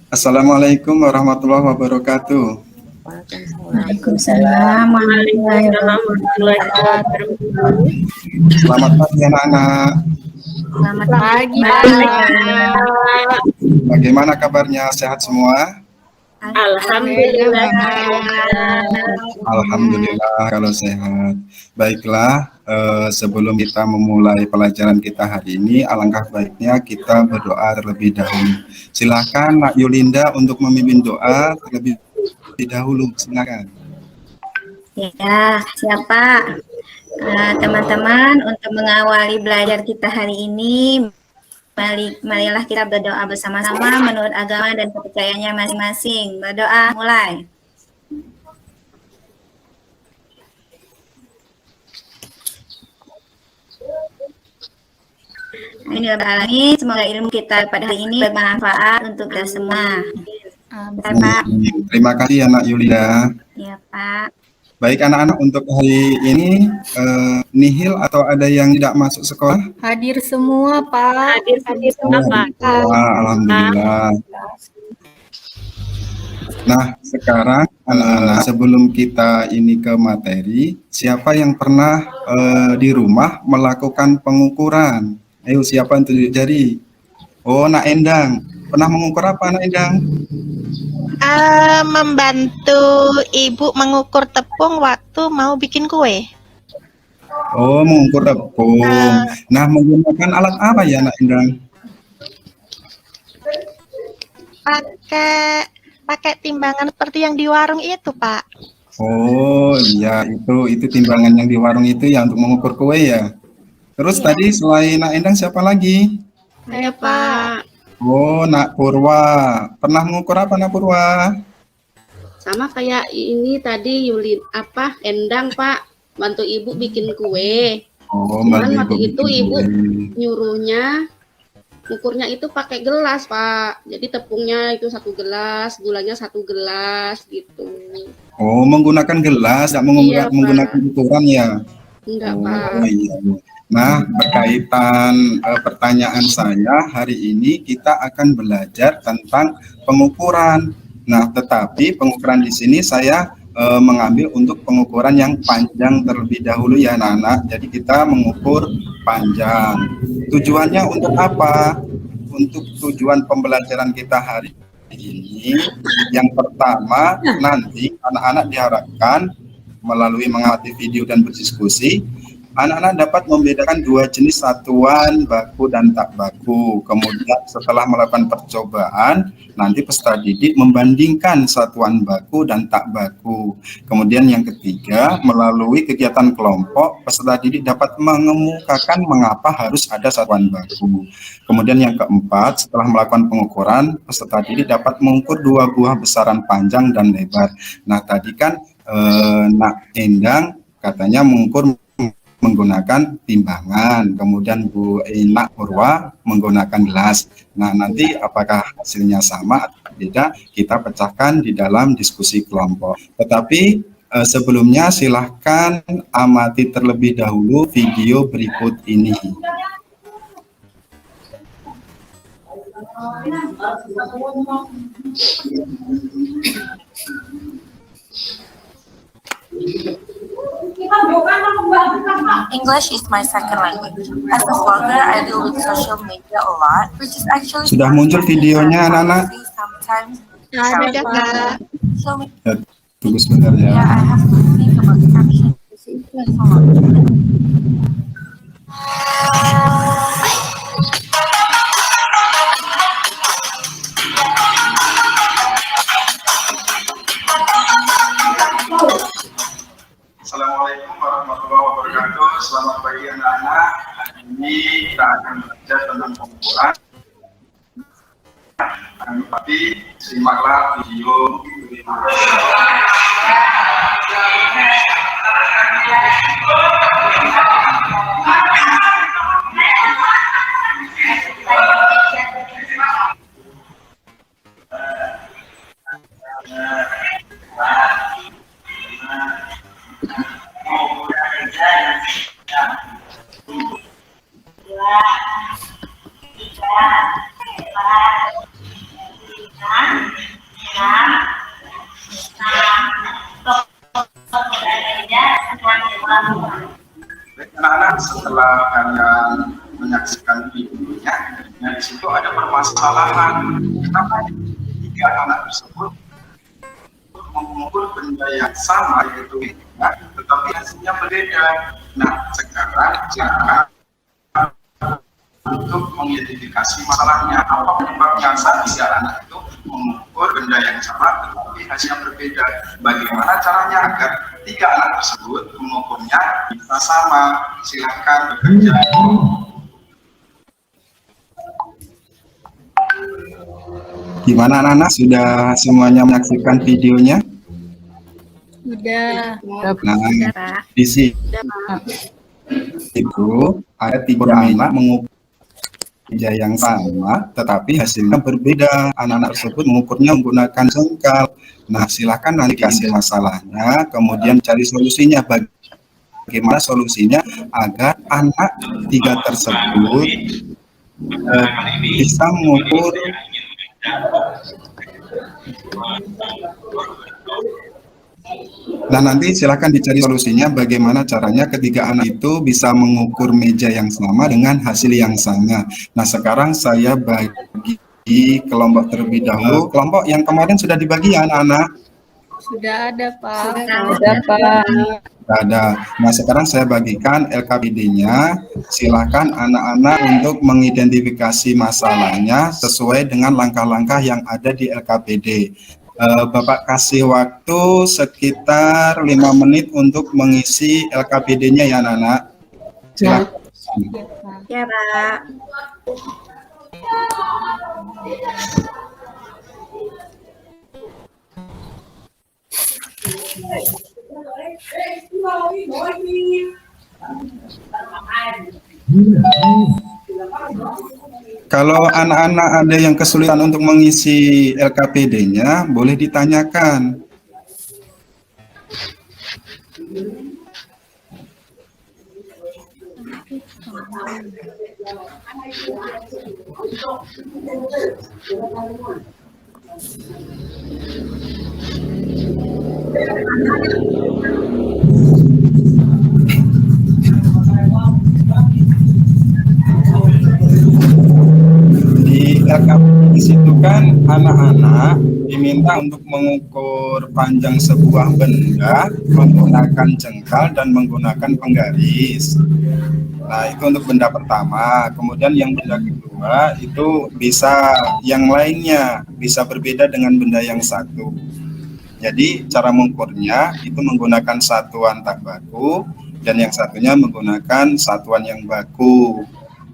Assalamualaikum warahmatullahi wabarakatuh. Waalaikumsalam warahmatullahi wabarakatuh. Selamat pagi anak-anak. Selamat Pagi, pagi. Pak. Bagaimana kabarnya? Sehat semua? Alhamdulillah. Alhamdulillah kalau sehat. Baiklah, sebelum kita memulai pelajaran kita hari ini, alangkah baiknya kita berdoa terlebih dahulu. Silakan Nak Yulinda untuk memimpin doa terlebih dahulu. Silakan. Ya, siapa? Teman-teman, untuk mengawali belajar kita hari ini, marilah kita berdoa bersama-sama menurut agama dan kepercayaannya masing-masing. Berdoa, mulai. Ini alamin, semoga ilmu kita pada hari ini bermanfaat untuk kita semua. Pak. Terima kasih Anak Yulinda. Ya, Pak. Baik anak-anak, untuk hari ini nihil atau ada yang tidak masuk sekolah? Hadir semua, Pak. Hadir semua, Pak. Alhamdulillah. Nah, sekarang anak-anak, sebelum kita ini ke materi, siapa yang pernah di rumah melakukan pengukuran? Ayo, siapa yang tunjuk jari? Oh, Nak Endang. Pernah mengukur apa, Nak Endang? Membantu ibu mengukur tepung waktu mau bikin kue. Oh, mengukur tepung. Nah, menggunakan alat apa ya, Nak Endang? Pakai timbangan seperti yang di warung itu, Pak. Oh, iya, itu timbangan yang di warung itu ya untuk mengukur kue ya. Terus tadi selain Nak Endang siapa lagi? Saya, Pak. Oh, Nak Purwa. Pernah mengukur apa, Nak Purwa? Sama kayak ini tadi Endang, Pak. Bantu ibu bikin kue. Oh, cuman waktu itu ibu nyuruhnya ukurnya itu pakai gelas, Pak. Jadi tepungnya itu 1 gelas, gulanya 1 gelas gitu. Oh, menggunakan gelas, tidak menggunakan ukuran ya? Enggak, Pak. Iya. Nah, berkaitan pertanyaan saya, hari ini kita akan belajar tentang pengukuran. Nah, tetapi pengukuran di sini saya mengambil untuk pengukuran yang panjang terlebih dahulu ya anak-anak. Jadi kita mengukur panjang. Tujuannya untuk apa? Untuk tujuan pembelajaran kita hari ini, yang pertama nanti anak-anak diharapkan melalui mengamati video dan berdiskusi, anak-anak dapat membedakan 2 jenis satuan baku dan tak baku. Kemudian setelah melakukan percobaan, nanti peserta didik membandingkan satuan baku dan tak baku. Kemudian yang ketiga, melalui kegiatan kelompok, peserta didik dapat mengemukakan mengapa harus ada satuan baku. Kemudian yang keempat, setelah melakukan pengukuran, peserta didik dapat mengukur 2 buah besaran panjang dan lebar. Nah, tadi kan Nak Endang katanya mengukur menggunakan timbangan, kemudian Bu Nak Purwa menggunakan gelas. Nah, nanti apakah hasilnya sama atau beda, kita pecahkan di dalam diskusi kelompok. Tetapi sebelumnya silahkan amati terlebih dahulu video berikut ini. English is my second language. As a vlogger, I deal with social media a lot, which is actually Sudah muncul videonya anak-anak? sometimes. Ada, Kak. Tunggu sebentar ya. Yeah, I have to think about the caption. Assalamualaikum warahmatullahi wabarakatuh. Selamat pagi anak-anak. Hari ini kita akan belajar tentang pengukuran. Tapi simaklah video Baik, anak-anak, setelah kalian menyaksikan videonya, nah di situ ada permasalahan kenapa tiga anak tersebut mengukur benda yang sama yaitu ya, tetapi hasilnya berbeda. Nah, sekarang cara untuk mengidentifikasi masalahnya, apa penyebabnya saat tiga anak itu mengukur benda yang sama tetapi hasilnya berbeda. Bagaimana caranya agar tiga anak tersebut mengukurnya bisa sama? Silakan bekerja. Gimana anak-anak, sudah semuanya menyaksikan videonya? Sudah. Nah, di sini itu ada tiga anak mengukur meja yang sama, tetapi hasilnya berbeda. Anak-anak tersebut mengukurnya menggunakan jengkal. Nah, silakan nanti kasih masalahnya, kemudian cari solusinya. Bagaimana solusinya agar anak tiga tersebut bisa mengukur Nah, nanti silakan dicari solusinya bagaimana caranya ketiga anak itu bisa mengukur meja yang sama dengan hasil yang sama. Nah, sekarang saya bagi kelompok terlebih dahulu. Kelompok yang kemarin sudah dibagi ya anak-anak? Sudah ada, Pak. Sudah, Pak. Ada. Nah, sekarang saya bagikan LKPD-nya. Silakan anak-anak untuk mengidentifikasi masalahnya sesuai dengan langkah-langkah yang ada di LKPD. Bapak kasih waktu sekitar 5 menit untuk mengisi LKPD-nya ya anak-anak. Silakan. Ya, Pak. Kalau anak-anak ada yang kesulitan untuk mengisi LKPD-nya, boleh ditanyakan. Di LKPD di situ kan anak-anak diminta untuk mengukur panjang sebuah benda menggunakan jengkal dan menggunakan penggaris. Nah, itu untuk benda pertama. Kemudian yang benda kedua itu bisa yang lainnya, bisa berbeda dengan benda yang satu. Jadi cara mengukurnya itu menggunakan satuan tak baku dan yang satunya menggunakan satuan yang baku.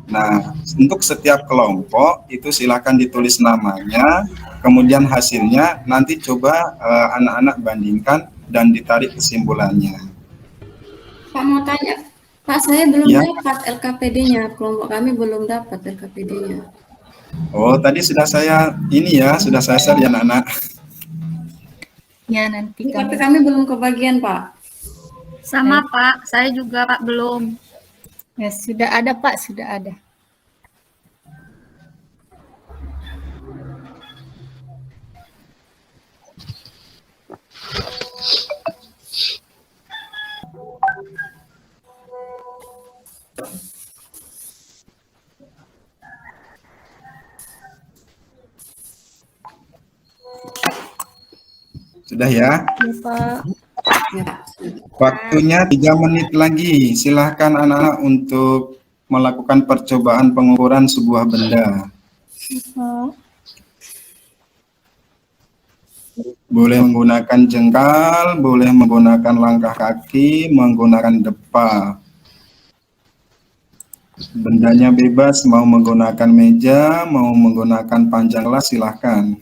Nah, untuk setiap kelompok itu silakan ditulis namanya, kemudian hasilnya nanti coba anak-anak bandingkan dan ditarik kesimpulannya. Pak mau tanya, Pak, saya belum Ya. dapat LKPD-nya, kelompok kami belum dapat LKPD-nya. Oh, tadi sudah saya sudah saya share ya anak-anak. Ya, nanti Tapi kami belum kebagian, Pak. Sama, Pak. Saya juga, Pak, belum. Ya, sudah ada, Pak, sudah ada. Sudah ya? Ya, Pak. Waktunya 3 menit lagi. Silahkan anak-anak untuk melakukan percobaan pengukuran sebuah benda. Boleh menggunakan jengkal, boleh menggunakan langkah kaki, menggunakan depa. Bendanya bebas, mau menggunakan meja, mau menggunakan panjang gelas, silahkan.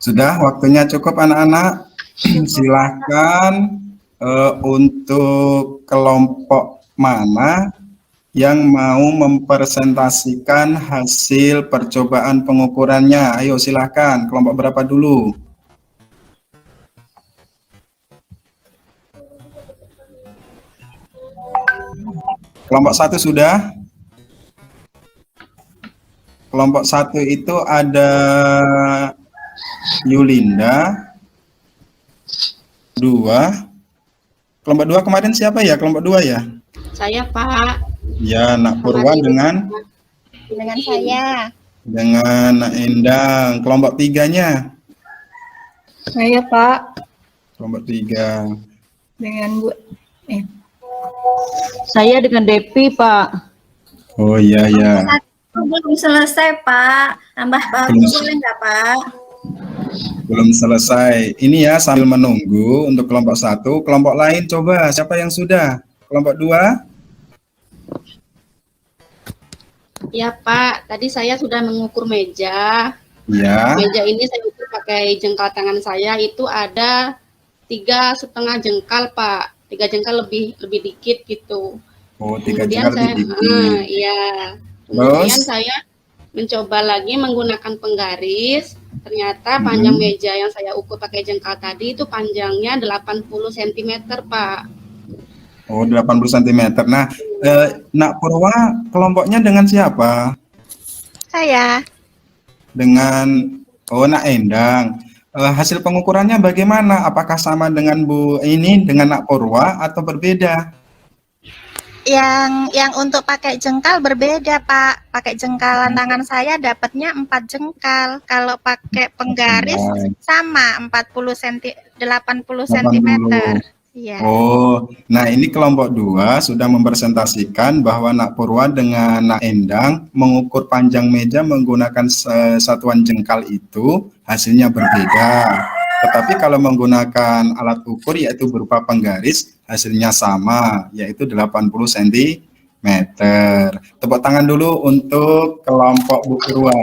Sudah, waktunya cukup anak-anak. Silahkan untuk kelompok mana yang mau mempresentasikan hasil percobaan pengukurannya? Ayo silahkan, kelompok berapa dulu? Kelompok 1 sudah? Kelompok 1 itu ada Yulinda, 2. Kelompok 2 kemarin siapa ya? Kelompok 2 ya? Saya, Pak. Ya, Nak Purwa dengan saya. dengan Nak Endang. Kelompok 3-nya? Saya Pak Kelompok 3. dengan Bu. Saya dengan Depi, Pak. Oh iya ya. Belum selesai, Pak. Tambah Belum. boleh nggak, Pak? Belum selesai. Ini ya sambil menunggu untuk kelompok 1. Kelompok lain coba siapa yang sudah? Kelompok 2? Ya, Pak. Tadi saya sudah mengukur meja. Ya. Meja ini saya ukur pakai jengkal tangan saya itu ada 3,5 jengkal, Pak. 3 jengkal lebih dikit gitu. Oh, 3 Kemudian jengkal saya, lebih dikit. iya. Kemudian Terus? saya mencoba lagi menggunakan penggaris. Ternyata panjang meja yang saya ukur pakai jengkal tadi itu panjangnya 80 cm, Pak. Oh, 80 cm. Nah, Nak Purwa kelompoknya dengan siapa? Saya. Dengan Nak Endang. Hasil pengukurannya bagaimana? Apakah sama dengan Bu ini dengan Nak Purwa atau berbeda? Yang untuk pakai jengkal berbeda, Pak. Pakai jengkalan tangan saya dapatnya 4 jengkal. Kalau pakai penggaris sama 80 cm, 80 cm. Iya. Oh, nah ini kelompok 2 sudah mempresentasikan bahwa Nak Purwa dengan Nak Endang mengukur panjang meja menggunakan satuan jengkal itu hasilnya berbeda. Tetapi kalau menggunakan alat ukur yaitu berupa penggaris hasilnya sama, yaitu 80 cm. Tepuk tangan dulu untuk kelompok Bu Purwa.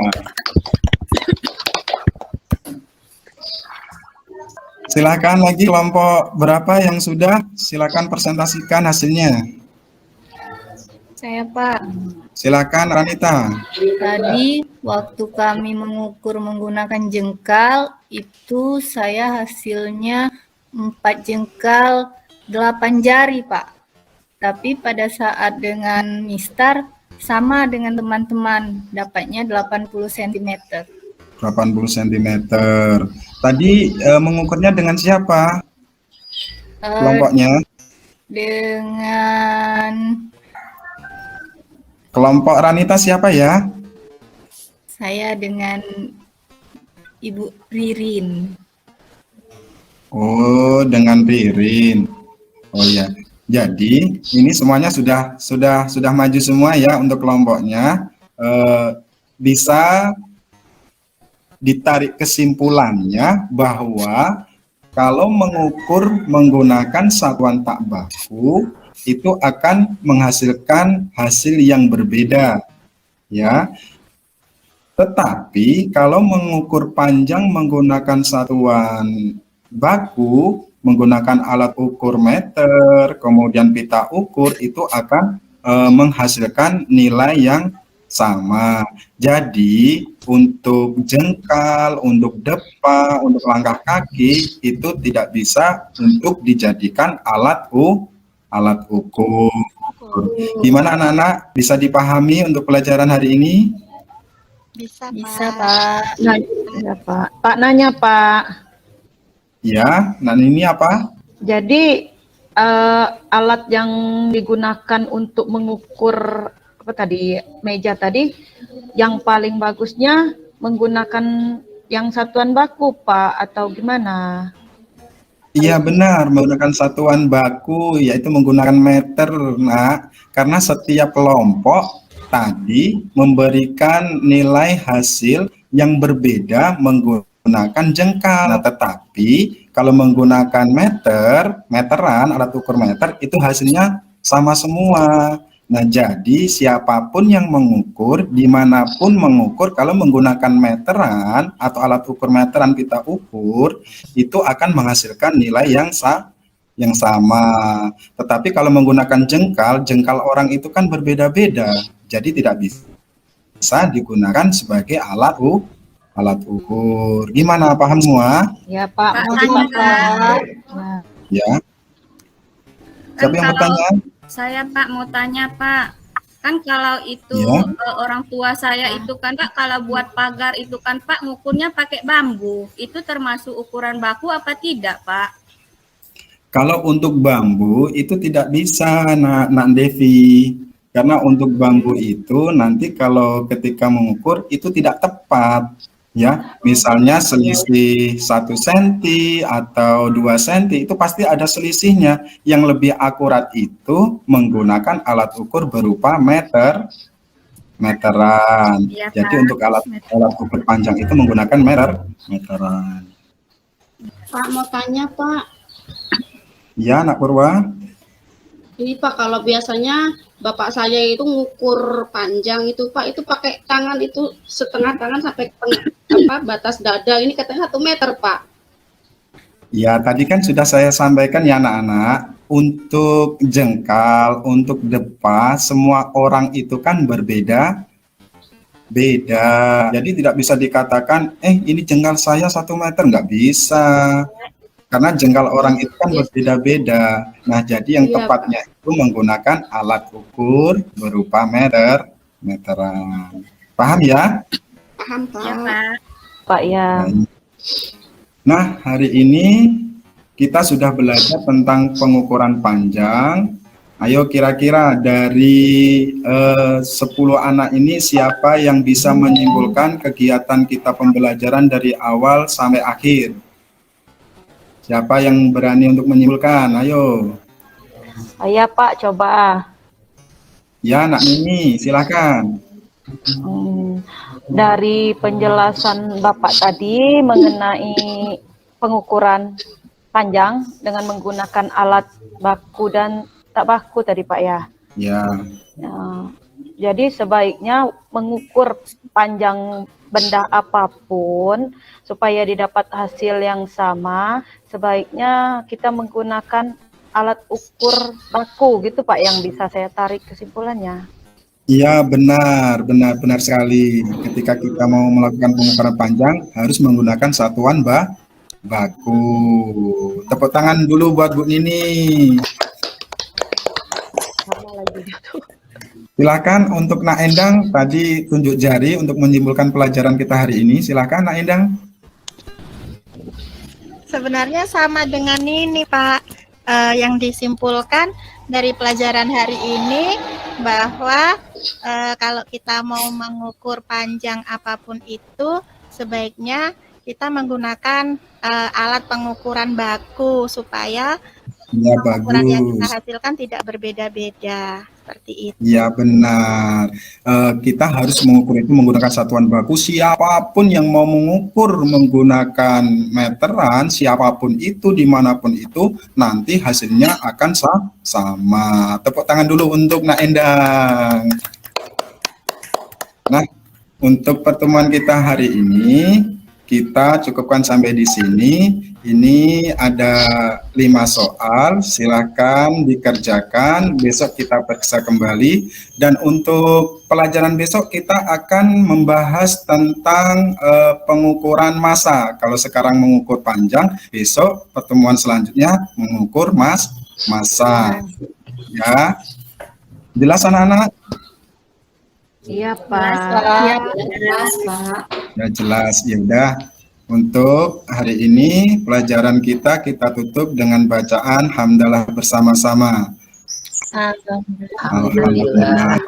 Silakan lagi kelompok berapa yang sudah? Silakan presentasikan hasilnya. Saya Pak. Silakan Ranita. Tadi waktu kami mengukur menggunakan jengkal itu saya hasilnya 4 jengkal 8 jari, Pak. Tapi pada saat dengan mistar sama dengan teman-teman, dapatnya 80 cm. 80 cm. Tadi mengukurnya dengan siapa? Kelompoknya? Dengan Kelompok Ranita siapa ya? saya dengan Ibu Ririn. Oh, dengan Ririn. Oh ya. Jadi ini semuanya sudah maju semua ya untuk kelompoknya. Bisa ditarik kesimpulannya bahwa kalau mengukur menggunakan satuan tak baku itu akan menghasilkan hasil yang berbeda, ya. Tetapi kalau mengukur panjang menggunakan satuan baku, menggunakan alat ukur meter, kemudian pita ukur, itu akan menghasilkan nilai yang sama. Jadi untuk jengkal, untuk depa, untuk langkah kaki itu tidak bisa untuk dijadikan alat ukur. Gimana anak-anak? Bisa dipahami untuk pelajaran hari ini? Bisa, Pak. Ya, Pak. Pak nanya, Pak. Ya, nah ini apa? Jadi alat yang digunakan untuk mengukur apa tadi meja tadi, yang paling bagusnya menggunakan yang satuan baku, Pak, atau gimana? Iya benar, menggunakan satuan baku, yaitu menggunakan meter, Nak. Karena setiap kelompok tadi memberikan nilai hasil yang berbeda menggunakan jengkal. Nah, tetapi kalau menggunakan meteran, alat ukur meter, itu hasilnya sama semua. Nah, jadi siapapun yang mengukur, dimanapun mengukur, kalau menggunakan meteran atau alat ukur meteran kita ukur, itu akan menghasilkan nilai yang yang sama. Tetapi kalau menggunakan jengkal, jengkal orang itu kan berbeda-beda, jadi tidak bisa digunakan sebagai alat ukur. Gimana, paham semua? Ya Pak, Pak, mohon tanya, Pak. Ya. Kan Siapa yang kalau bertanya? saya Pak mau tanya Pak, kan kalau itu Ya. orang tua saya itu kan Pak, kalau buat pagar itu kan Pak ngukurnya pakai bambu, itu termasuk ukuran baku apa tidak Pak? Kalau untuk bambu itu tidak bisa, Nak Devi. Karena untuk bambu itu nanti kalau ketika mengukur itu tidak tepat. Ya, misalnya selisih 1 cm atau 2 cm itu pasti ada selisihnya. Yang lebih akurat itu menggunakan alat ukur berupa meteran. Iya, Jadi Pak. untuk alat ukur panjang itu menggunakan meteran. Pak mau tanya Pak. Ya, Nak Purwa. Ini Pak, kalau biasanya bapak saya itu ngukur panjang itu Pak, itu pakai tangan itu setengah tangan sampai batas dada. Ini katanya 1 meter Pak. Ya, tadi kan sudah saya sampaikan ya anak-anak, untuk jengkal, untuk depa, semua orang itu kan berbeda. Jadi tidak bisa dikatakan, ini jengkal saya 1 meter, nggak bisa. Karena jengkal orang itu kan berbeda-beda. Nah, jadi yang Iya, tepatnya itu menggunakan alat ukur berupa meteran. Paham ya? Paham Pak. Iya Pak. Pak ya. Nah, hari ini kita sudah belajar tentang pengukuran panjang. Ayo kira-kira dari 10 anak ini siapa yang bisa menyimpulkan kegiatan kita pembelajaran dari awal sampai akhir? Siapa yang berani untuk menyimpulkan? Ayo. Saya Pak, coba. Ya, Nak Mimi, silakan. Dari penjelasan Bapak tadi mengenai pengukuran panjang dengan menggunakan alat baku dan tak baku tadi Pak ya. Ya. Jadi sebaiknya mengukur panjang benda apapun supaya didapat hasil yang sama, sebaiknya kita menggunakan alat ukur baku gitu Pak, yang bisa saya tarik kesimpulannya. Iya, benar sekali. Ketika kita mau melakukan pengukuran panjang harus menggunakan satuan baku. Tepuk tangan dulu buat Bu Nini. Silakan untuk Nak Endang, tadi tunjuk jari untuk menyimpulkan pelajaran kita hari ini. Silakan Nak Endang. Sebenarnya sama dengan ini Pak, yang disimpulkan dari pelajaran hari ini bahwa kalau kita mau mengukur panjang apapun itu sebaiknya kita menggunakan alat pengukuran baku supaya pengukuran yang kita hasilkan tidak berbeda-beda. Seperti itu. Ya benar, kita harus mengukur itu menggunakan satuan baku. Siapapun yang mau mengukur menggunakan meteran, siapapun itu, dimanapun itu, nanti hasilnya akan sama. Tepuk tangan dulu untuk Nak Endang. Nah, untuk pertemuan kita hari ini, kita cukupkan sampai di sini. Ini ada 5 soal, silakan dikerjakan, besok kita periksa kembali. Dan untuk pelajaran besok kita akan membahas tentang pengukuran massa. Kalau sekarang mengukur panjang, besok pertemuan selanjutnya mengukur massa. Ya, jelas anak-anak? Iya Pak. Jelas, Pak. Ya jelas, ya udah. Untuk hari ini pelajaran kita tutup dengan bacaan hamdalah bersama-sama. Alhamdulillah.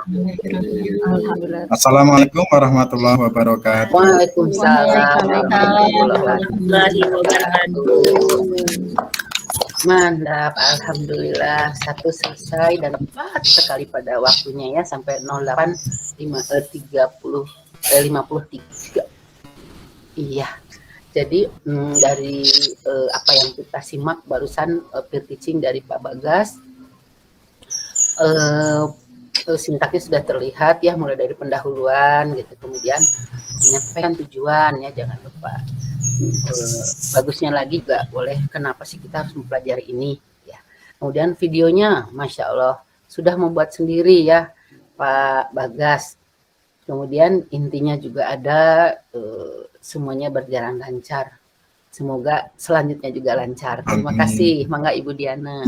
Assalamualaikum warahmatullahi wabarakatuh. Waalaikumsalam warahmatullahi wabarakatuh. Mantap, alhamdulillah. 1 selesai dan 4 sekali pada waktunya ya, sampai 08.53. Iya. Jadi dari apa yang kita simak barusan peer teaching dari Pak Bagas, sintaksnya sudah terlihat ya, mulai dari pendahuluan gitu, kemudian menyampaikan tujuan ya, jangan lupa. Bagusnya lagi juga boleh, kenapa sih kita harus mempelajari ini ya. Kemudian videonya, Masya Allah, sudah membuat sendiri ya Pak Bagas. Kemudian intinya juga ada, semuanya berjalan lancar. Semoga selanjutnya juga lancar. Terima kasih, Mangga Ibu Diana.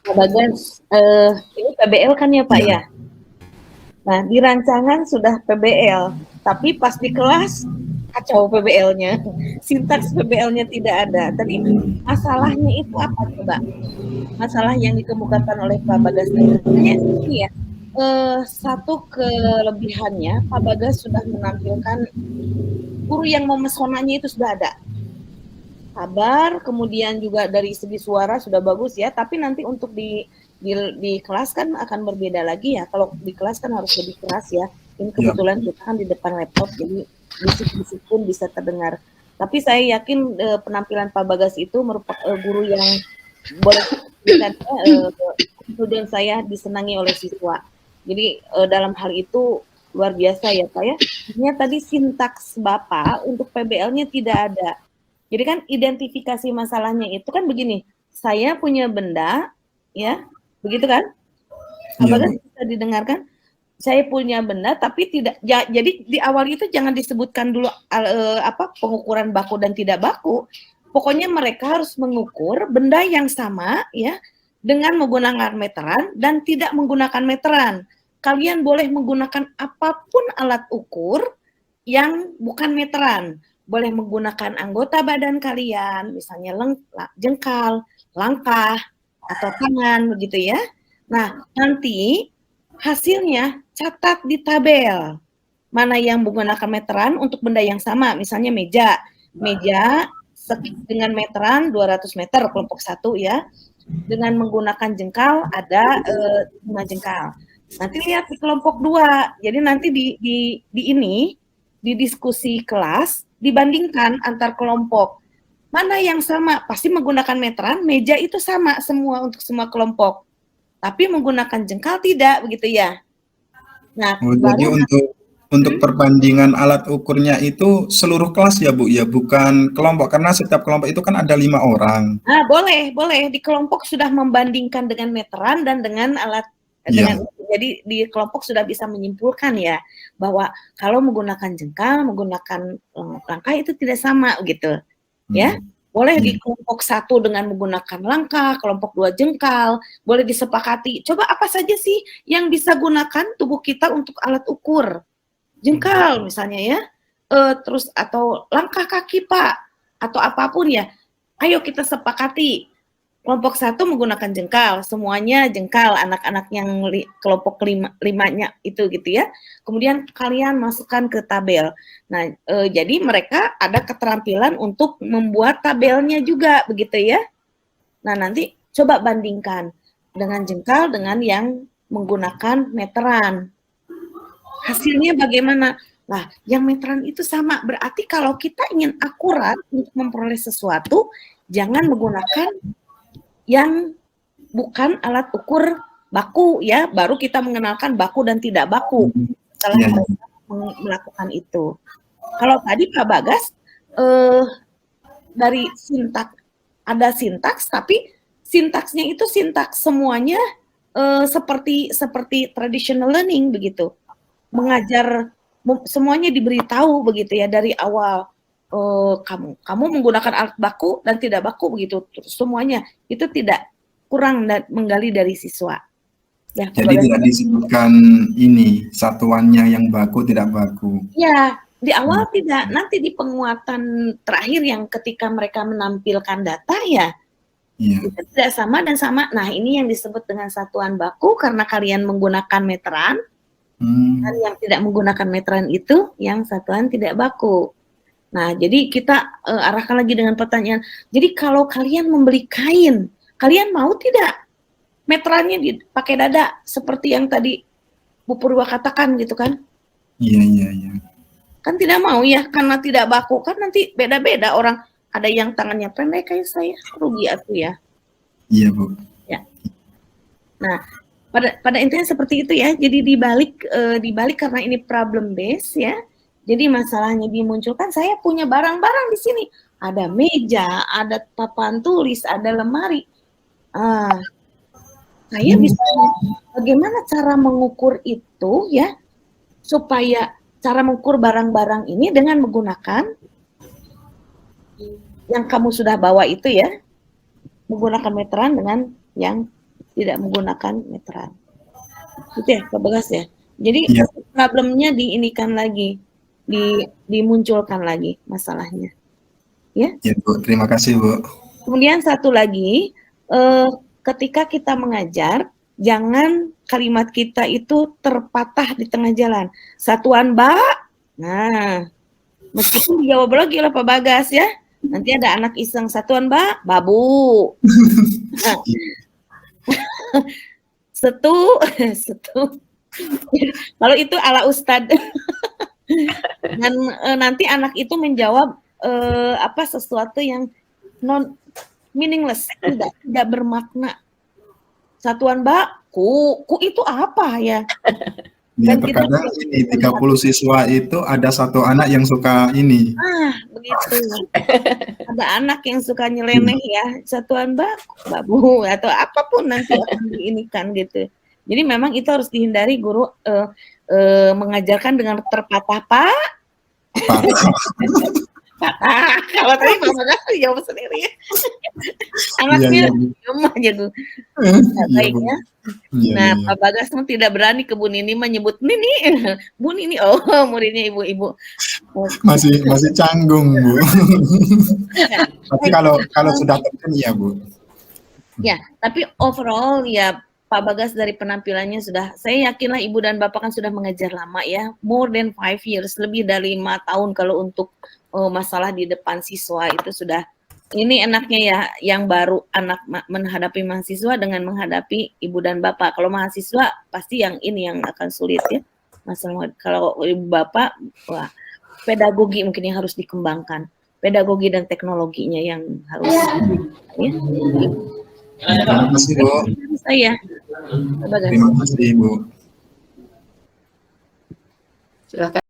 Pak Bagas, ini PBL kan ya Pak ya? Nah, di rancangan sudah PBL, tapi pas di kelas kacau PBL-nya. Sintaks PBL-nya tidak ada. Tadi masalahnya itu apa coba? Masalah yang dikemukakan oleh Pak Bagas ini ya, satu kelebihannya Pak Bagas sudah menampilkan guru yang memesonanya itu sudah ada. Sabar, kemudian juga dari segi suara sudah bagus ya, tapi nanti untuk di kelas kan akan berbeda lagi ya. Kalau di kelas kan harus lebih keras ya. Ini kebetulan kita kan di depan laptop, jadi bisik-bisik pun bisa terdengar. Tapi saya yakin penampilan Pak Bagas itu merupakan guru yang boleh kemudian saya disenangi oleh siswa. Jadi dalam hal itu luar biasa ya Pak ya. Ini tadi sintaks Bapak untuk PBL-nya tidak ada. Jadi kan identifikasi masalahnya itu kan begini, saya punya benda, ya, begitu kan? Apakah bisa didengarkan? Saya punya benda, tapi tidak. Jadi di awal itu jangan disebutkan dulu pengukuran baku dan tidak baku. Pokoknya mereka harus mengukur benda yang sama, ya, dengan menggunakan meteran dan tidak menggunakan meteran. Kalian boleh menggunakan apapun alat ukur yang bukan meteran. Boleh menggunakan anggota badan kalian, misalnya jengkal, langkah, atau tangan, begitu ya. Nah, nanti hasilnya catat di tabel. Mana yang menggunakan meteran untuk benda yang sama, misalnya meja. Meja dengan meteran 200 meter, kelompok 1 ya. Dengan menggunakan jengkal, ada 5 jengkal. Nanti lihat di kelompok 2. Jadi nanti di diskusi kelas, dibandingkan antar kelompok. Mana yang sama? Pasti menggunakan meteran, meja itu sama semua untuk semua kelompok. Tapi menggunakan jengkal tidak, begitu ya. Nah, jadi untuk perbandingan alat ukurnya itu seluruh kelas ya Bu, ya bukan kelompok, karena setiap kelompok itu kan ada 5 orang. Nah, boleh. Di kelompok sudah membandingkan dengan meteran dan dengan alat. Jadi di kelompok sudah bisa menyimpulkan ya bahwa kalau menggunakan jengkal, menggunakan langkah itu tidak sama gitu. Ya. Boleh di kelompok 1 dengan menggunakan langkah, kelompok 2 jengkal, boleh disepakati. Coba apa saja sih yang bisa gunakan tubuh kita untuk alat ukur? Jengkal misalnya ya. Terus atau langkah kaki Pak atau apapun ya. Ayo kita sepakati. Kelompok 1 menggunakan jengkal, semuanya jengkal, anak-anak yang kelompok 5-nya itu gitu ya. Kemudian kalian masukkan ke tabel. Nah, jadi mereka ada keterampilan untuk membuat tabelnya juga begitu ya. Nah, nanti coba bandingkan dengan jengkal dengan yang menggunakan meteran. Hasilnya bagaimana? Nah, yang meteran itu sama. Berarti kalau kita ingin akurat untuk memperoleh sesuatu, jangan menggunakan yang bukan alat ukur baku ya, baru kita mengenalkan baku dan tidak baku setelah melakukan itu. Kalau tadi Pak Bagas dari ada sintaks, tapi sintaksnya itu sintaks semuanya seperti traditional learning begitu, mengajar semuanya diberitahu begitu ya dari awal. Kamu menggunakan alat baku dan tidak baku begitu, semuanya itu tidak kurang dan menggali dari siswa. Ya, jadi tidak disebutkan ini satuannya yang baku tidak baku. Ya, di awal tidak, nanti di penguatan terakhir yang ketika mereka menampilkan data ya, tidak sama dan sama. Nah, ini yang disebut dengan satuan baku karena kalian menggunakan meteran, dan yang tidak menggunakan meteran itu yang satuan tidak baku. Nah, jadi kita arahkan lagi dengan pertanyaan. Jadi kalau kalian membeli kain, kalian mau tidak meterannya dipakai dada seperti yang tadi Bu Purwa katakan gitu kan? Iya. Kan tidak mau ya, karena tidak baku. Kan nanti beda-beda orang. Ada yang tangannya pendek kayak saya, rugi aku ya. Iya Bu. Ya. Nah, pada intinya seperti itu ya. Jadi dibalik karena ini problem base ya. Jadi masalahnya dimunculkan, saya punya barang-barang di sini. Ada meja, ada papan tulis, ada lemari. saya bisa bagaimana cara mengukur itu ya, supaya cara mengukur barang-barang ini dengan menggunakan yang kamu sudah bawa itu ya, menggunakan meteran dengan yang tidak menggunakan meteran. Itu ya Pak Bagas ya. Jadi Iya. problemnya diinikan lagi, dimunculkan lagi masalahnya. Ya. Ya Bu, terima kasih Bu. Kemudian satu lagi, ketika kita mengajar, jangan kalimat kita itu terpatah di tengah jalan. Satuan Mbak. Nah, meskipun dijawab lagi oleh Pak Bagas ya. Nanti ada anak iseng, satuan Mbak, babu. Nah, setu. Kalau itu ala Ustadz. Dan nanti anak itu menjawab sesuatu yang non meaningless, tidak bermakna. Satuan Mbak, ku itu apa ya? Ya, Dan kita terkadang ini 30 siswa itu ada satu anak yang suka ini. Begitu. Ada anak yang suka nyeleneh ya, satuan babu atau apapun nanti akan diinikan gitu. Jadi memang itu harus dihindari guru mengajarkan dengan terpatah Pak. Patah. Kalau tadi Pak Bagas jawab sendiri ya. Anaknya diam aja tuh. Baiknya. Nah, Pak Bagas tidak berani ke Bu Nini menyebut Nini. Bu Nini, oh muridnya ibu-ibu. Masih canggung Bu. Tapi kalau sudah terjun ya Bu. Ya, tapi overall ya Pak Bagas dari penampilannya sudah, saya yakinlah Ibu dan Bapak kan sudah mengajar lama ya, more than 5 years, lebih dari 5 tahun kalau untuk masalah di depan siswa itu sudah. Ini enaknya ya, yang baru anak menghadapi mahasiswa dengan menghadapi Ibu dan Bapak. Kalau mahasiswa pasti yang ini yang akan sulit ya. Masalah kalau Ibu Bapak, wah, pedagogi mungkin yang harus dikembangkan. Pedagogi dan teknologinya yang harus ya. Terima kasih Bu. Saya. Terima kasih Bu. Silakan.